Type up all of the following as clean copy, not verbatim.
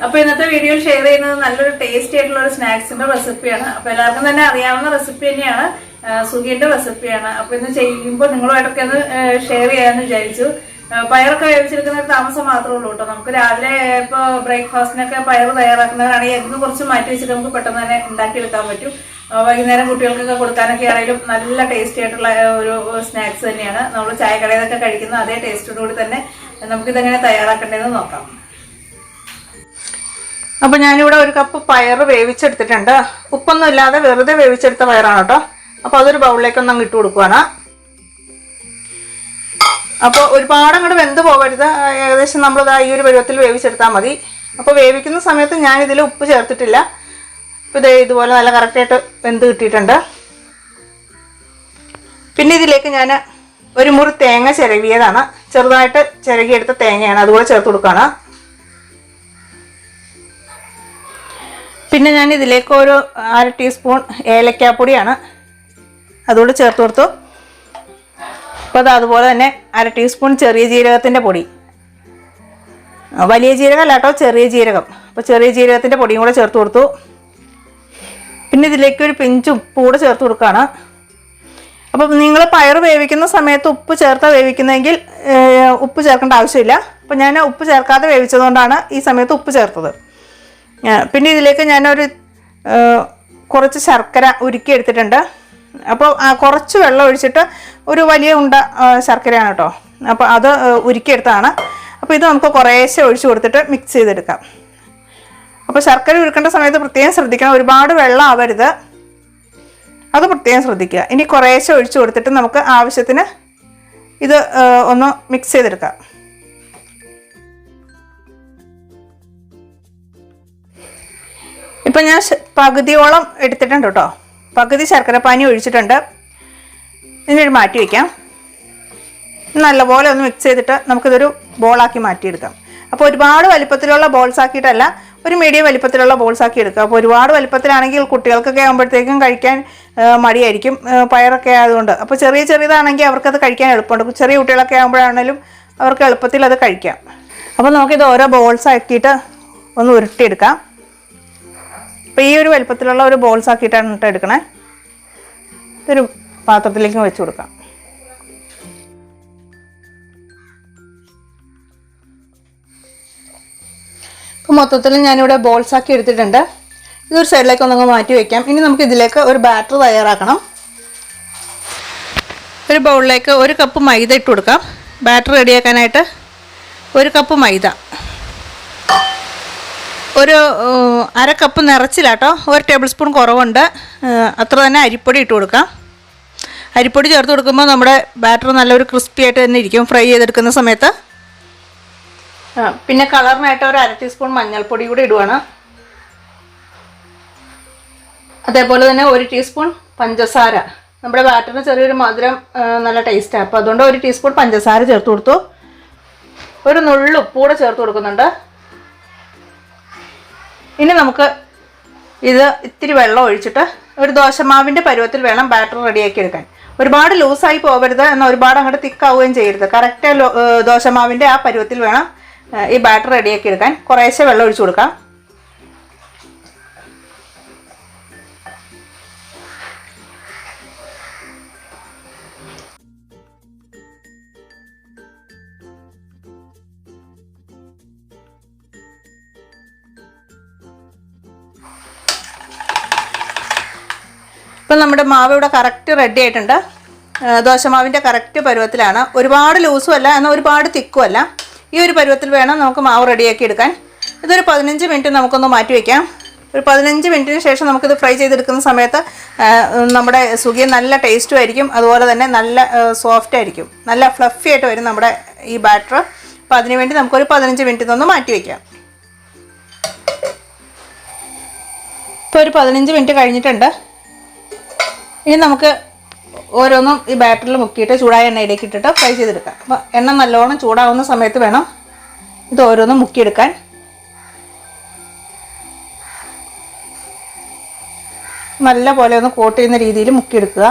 അപ്പോൾ ഇന്നത്തെ വീഡിയോയിൽ ഷെയർ ചെയ്യുന്നത് നല്ലൊരു ടേസ്റ്റി ആയിട്ടുള്ള ഒരു സ്നാക്സിന്റെ റെസിപ്പിയാണ്. അപ്പോൾ എല്ലാവർക്കും തന്നെ അറിയാവുന്ന റെസിപ്പി തന്നെയാണ്, സുഗിയന്റെ റെസിപ്പിയാണ്. അപ്പോൾ ഇന്ന് ചെയ്യുമ്പോൾ നിങ്ങളുമായിട്ടൊക്കെ ഒന്ന് ഷെയർ ചെയ്യാമെന്ന് വിചാരിച്ചു. പയറൊക്കെ വേവിച്ചെടുക്കുന്ന ഒരു താമസം മാത്രമേ ഉള്ളൂ കേട്ടോ. നമുക്ക് രാവിലെ ഇപ്പോൾ ബ്രേക്ക്ഫാസ്റ്റിനൊക്കെ പയർ തയ്യാറാക്കുന്നവരാണെങ്കിൽ എഗ്ഗ് കുറച്ച് മാറ്റി വെച്ചിട്ട് നമുക്ക് പെട്ടെന്ന് തന്നെ ഉണ്ടാക്കിയെടുക്കാൻ പറ്റും. വൈകുന്നേരം കുട്ടികൾക്കൊക്കെ കൊടുക്കാനൊക്കെ ആണെങ്കിലും നല്ല ടേസ്റ്റി ആയിട്ടുള്ള ഒരു സ്നാക്സ് തന്നെയാണ്. നമ്മൾ ചായക്കടയിലൊക്കെ കഴിക്കുന്ന അതേ ടേസ്റ്റോടുകൂടി തന്നെ നമുക്കിതെങ്ങനെ തയ്യാറാക്കേണ്ടതെന്ന് നോക്കാം. അപ്പോൾ ഞാനിവിടെ ഒരു കപ്പ് പയർ വേവിച്ചെടുത്തിട്ടുണ്ട്. ഉപ്പൊന്നും ഇല്ലാതെ വെറുതെ വേവിച്ചെടുത്ത പയറാണ് കേട്ടോ. അപ്പോൾ അതൊരു ബൗളിലേക്കൊന്നും അങ്ങ് ഇട്ട് കൊടുക്കുകയാണ്. അപ്പോൾ ഒരുപാട് അങ്ങോട്ട് വെന്ത് പോകരുത്, ഏകദേശം നമ്മളിതാ ഈ ഒരു പരുവത്തിൽ വേവിച്ചെടുത്താൽ മതി. അപ്പോൾ വേവിക്കുന്ന സമയത്ത് ഞാനിതിൽ ഉപ്പ് ചേർത്തിട്ടില്ല. ഇപ്പോൾ ഇതുപോലെ നല്ല കറക്റ്റായിട്ട് വെന്ത് കിട്ടിയിട്ടുണ്ട്. പിന്നെ ഇതിലേക്ക് ഞാൻ ഒരു മുറി തേങ്ങ ചിരവിയതാണ്, ചെറുതായിട്ട് ചിരകിയെടുത്ത തേങ്ങയാണ്, അതുകൂടെ ചേർത്ത് കൊടുക്കുകയാണ്. പിന്നെ ഞാൻ ഇതിലേക്ക് ഒരു 1/2 ടീസ്പൂൺ ഏലക്കാപ്പൊടിയാണ്, അതുകൂടെ ചേർത്ത് കൊടുത്തു. അപ്പോൾ അതുപോലെ തന്നെ 1/2 ടീസ്പൂൺ ചെറിയ ജീരകത്തിൻ്റെ പൊടി, വലിയ ജീരകം അല്ല കേട്ടോ, ചെറിയ ജീരകം. അപ്പോൾ ചെറിയ ജീരകത്തിൻ്റെ പൊടിയും കൂടെ ചേർത്ത് കൊടുത്തു. പിന്നെ ഇതിലേക്ക് ഒരു പിഞ്ച് ഉപ്പ് കൂടെ ചേർത്ത് കൊടുക്കുകയാണ്. അപ്പം നിങ്ങൾ പയർ വേവിക്കുന്ന സമയത്ത് ഉപ്പ് ചേർത്താൽ വേവിക്കുന്നതെങ്കിൽ ഉപ്പ് ചേർക്കേണ്ട ആവശ്യമില്ല. അപ്പം ഞാൻ ഉപ്പ് ചേർക്കാതെ വേവിച്ചതുകൊണ്ടാണ് ഈ സമയത്ത് ഉപ്പ് ചേർത്തത്. പിന്നെ ഇതിലേക്ക് ഞാനൊരു കുറച്ച് ശർക്കര ഉരുക്കി എടുത്തിട്ടുണ്ട്. അപ്പോൾ കുറച്ച് വെള്ളം ഒഴിച്ചിട്ട് ഒരു വലിയ ഉണ്ട ശർക്കരയാണ് കേട്ടോ. അപ്പോൾ അത് ഉരുക്കിയെടുത്താണ്. അപ്പോൾ ഇത് നമുക്ക് കുറേശ്ശെ ഒഴിച്ച് കൊടുത്തിട്ട് മിക്സ് ചെയ്തെടുക്കാം. അപ്പോൾ ശർക്കര ഉരുക്കേണ്ട സമയത്ത് പ്രത്യേകം ശ്രദ്ധിക്കണം, ഒരുപാട് വെള്ളം ആവരുത്, അത് പ്രത്യേകം ശ്രദ്ധിക്കുക. ഇനി കുറേശ്ശെ ഒഴിച്ച് കൊടുത്തിട്ട് നമുക്ക് ആവശ്യത്തിന് ഇത് ഒന്ന് മിക്സ് ചെയ്തെടുക്കാം. ഇപ്പം ഞാൻ പകുതിയോളം എടുത്തിട്ടുണ്ട് കേട്ടോ, പകുതി ശർക്കര പാനി ഒഴിച്ചിട്ടുണ്ട്. ഇതിനൊരു മാറ്റി വയ്ക്കാം. നല്ലപോലെ ഒന്ന് മിക്സ് ചെയ്തിട്ട് നമുക്കിതൊരു ബോളാക്കി മാറ്റിയെടുക്കാം. അപ്പോൾ ഒരുപാട് വലിപ്പത്തിലുള്ള ബോൾസ് ആക്കിയിട്ടല്ല, ഒരു മീഡിയം വലിപ്പത്തിലുള്ള ബോൾസ് ആക്കി എടുക്കുക. അപ്പോൾ ഒരുപാട് വലിപ്പത്തിലാണെങ്കിൽ കുട്ടികൾക്കൊക്കെ ആകുമ്പോഴത്തേക്കും കഴിക്കാൻ മടിയായിരിക്കും, പയറൊക്കെ ആയതുകൊണ്ട്. അപ്പോൾ ചെറിയതാണെങ്കിൽ അവർക്കത് കഴിക്കാൻ എളുപ്പമുണ്ട്. ചെറിയ കുട്ടികളൊക്കെ ആകുമ്പോഴാണെങ്കിലും അവർക്ക് എളുപ്പത്തിൽ അത് കഴിക്കാം. അപ്പോൾ നമുക്കിത് ഓരോ ബോൾസ് ആക്കിയിട്ട് ഒന്ന് ഉരുട്ടിയെടുക്കാം. അപ്പോൾ ഈ ഒരു വലിപ്പത്തിലുള്ള ഒരു ബോൾസ് ആക്കിയിട്ടാണ് ഇട്ട് എടുക്കണേ. ഇതൊരു പാത്രത്തിലേക്ക് വെച്ച് കൊടുക്കാം. അപ്പോൾ മൊത്തത്തിൽ ഞാനിവിടെ ബോൾസ് ആക്കി എടുത്തിട്ടുണ്ട്. ഇതൊരു സൈഡിലേക്ക് ഒന്നങ്ങ് മാറ്റി വയ്ക്കാം. ഇനി നമുക്ക് ഇതിലേക്ക് ഒരു ബാറ്റർ തയ്യാറാക്കണം. ഒരു ബൗളിലേക്ക് 1 കപ്പ് മൈദ ഇട്ട് കൊടുക്കാം. ബാറ്റർ റെഡിയാക്കാനായിട്ട് 1 കപ്പ് മൈദ, ഒരു 1/2 കപ്പ് നിറച്ചില്ല കേട്ടോ, 1 ടേബിൾ സ്പൂൺ കുറവുണ്ട്. അത്ര തന്നെ അരിപ്പൊടി ഇട്ട് കൊടുക്കാം. അരിപ്പൊടി ചേർത്ത് കൊടുക്കുമ്പോൾ നമ്മുടെ ബാറ്റർ നല്ലൊരു ക്രിസ്പി ആയിട്ട് തന്നെ ഇരിക്കും ഫ്രൈ ചെയ്തെടുക്കുന്ന സമയത്ത്. പിന്നെ കളറിനായിട്ട് ഒരു 1/2 ടീസ്പൂൺ മഞ്ഞൾപ്പൊടി കൂടി ഇടുവാണ്. അതേപോലെ തന്നെ 1 ടീസ്പൂൺ പഞ്ചസാര. നമ്മുടെ ബാറ്ററിന് ചെറിയൊരു മധുരം നല്ല ടേസ്റ്റാണ്, അപ്പോൾ അതുകൊണ്ട് 1 ടീസ്പൂൺ പഞ്ചസാര ചേർത്ത് കൊടുത്തു. ഒരു നുള്ളു ഉപ്പ് കൂടെ ചേർത്ത് കൊടുക്കുന്നുണ്ട്. ഇനി നമുക്ക് ഇത് ഇത്തിരി വെള്ളം ഒഴിച്ചിട്ട് ഒരു ദോശമാവിൻ്റെ പരുവത്തിൽ വേണം ബാറ്റർ റെഡിയാക്കി എടുക്കാൻ. ഒരുപാട് ലൂസായി പോകരുത്, എന്നാൽ ഒരുപാട് അങ്ങോട്ട് തിക്കാവുകയും ചെയ്യരുത്. കറക്റ്റ് ദോശമാവിൻ്റെ ആ പരുവത്തിൽ വേണം ഈ ബാറ്റർ റെഡിയാക്കി എടുക്കാൻ. കുറേശ്ശെ വെള്ളം ഒഴിച്ചു കൊടുക്കാം. ഇപ്പം നമ്മുടെ മാവ് ഇവിടെ കറക്റ്റ് റെഡി ആയിട്ടുണ്ട്. ദോശമാവിൻ്റെ കറക്റ്റ് പരുവത്തിലാണ്. ഒരുപാട് ലൂസും അല്ല, എന്നാൽ ഒരുപാട് തിക്കും അല്ല. ഈ ഒരു പരുവത്തിൽ വേണം നമുക്ക് മാവ് റെഡിയാക്കി എടുക്കാൻ. ഇതൊരു 15 മിനിറ്റ് നമുക്കൊന്ന് മാറ്റി വയ്ക്കാം. ഒരു 15 മിനിറ്റിന് ശേഷം നമുക്കിത് ഫ്രൈ ചെയ്തെടുക്കുന്ന സമയത്ത് നമ്മുടെ സുഗിയൻ നല്ല ടേസ്റ്റും ആയിരിക്കും, അതുപോലെ തന്നെ നല്ല സോഫ്റ്റ് ആയിരിക്കും, നല്ല ഫ്ലഫി ആയിട്ട് വരും നമ്മുടെ ഈ ബാറ്റർ. അപ്പോൾ അതിന് വേണ്ടി നമുക്കൊരു 15 മിനിറ്റ് ഒന്ന് മാറ്റി വയ്ക്കാം. ഇപ്പോൾ ഒരു 15 മിനിറ്റ് കഴിഞ്ഞിട്ടുണ്ട്. ഇനി നമുക്ക് ഓരോന്നും ഈ ബാറ്ററിൽ മുക്കിയിട്ട് ചൂടായ എണ്ണയിലേക്ക് ഇട്ടിട്ട് ഫ്രൈ ചെയ്തെടുക്കാം. അപ്പോൾ എണ്ണ നല്ലോണം ചൂടാവുന്ന സമയത്ത് വേണം ഇത് ഓരോന്നും മുക്കിയെടുക്കാൻ. നല്ല പോലെ ഒന്ന് കോട്ട് ചെയ്യുന്ന രീതിയിൽ മുക്കിയെടുക്കുക.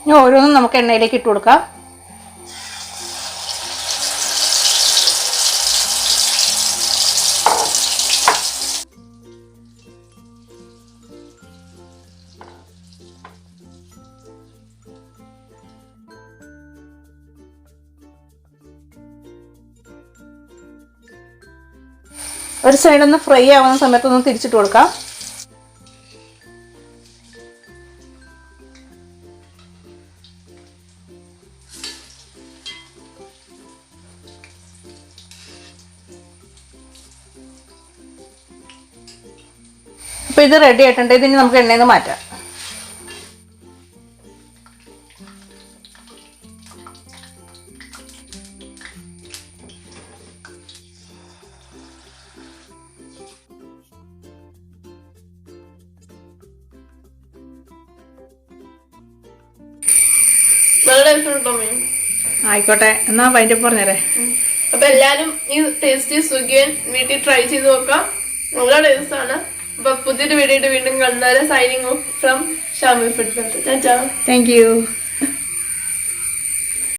ഇനി ഓരോന്നും നമുക്ക് എണ്ണയിലേക്ക് ഇട്ട് കൊടുക്കാം. ഒരു സൈഡ് ഒന്ന് ഫ്രൈ ആവുന്ന സമയത്ത് ഒന്ന് തിരിച്ചിട്ട് കൊടുക്കാം. അപ്പോൾ ഇത് റെഡി ആയിട്ടുണ്ട്. ഇതിന് നമുക്ക് എണ്ണയിൽ നിന്ന് മാറ്റാം. ആയിക്കോട്ടെ, എന്നാ വൈൻഡപ്പ് പറഞ്ഞേരെ. അപ്പൊ എല്ലാരും ഈ ടേസ്റ്റി സുഗിയൻ വീട്ടിൽ ട്രൈ ചെയ്ത് നോക്കാം. നല്ല ടേസ്റ്റ് ആണ്. അപ്പൊ പുതിയൊരു വീഡിയോ വീണ്ടും കാണുന്നവരെ signing off from Shamil food world. Thank you.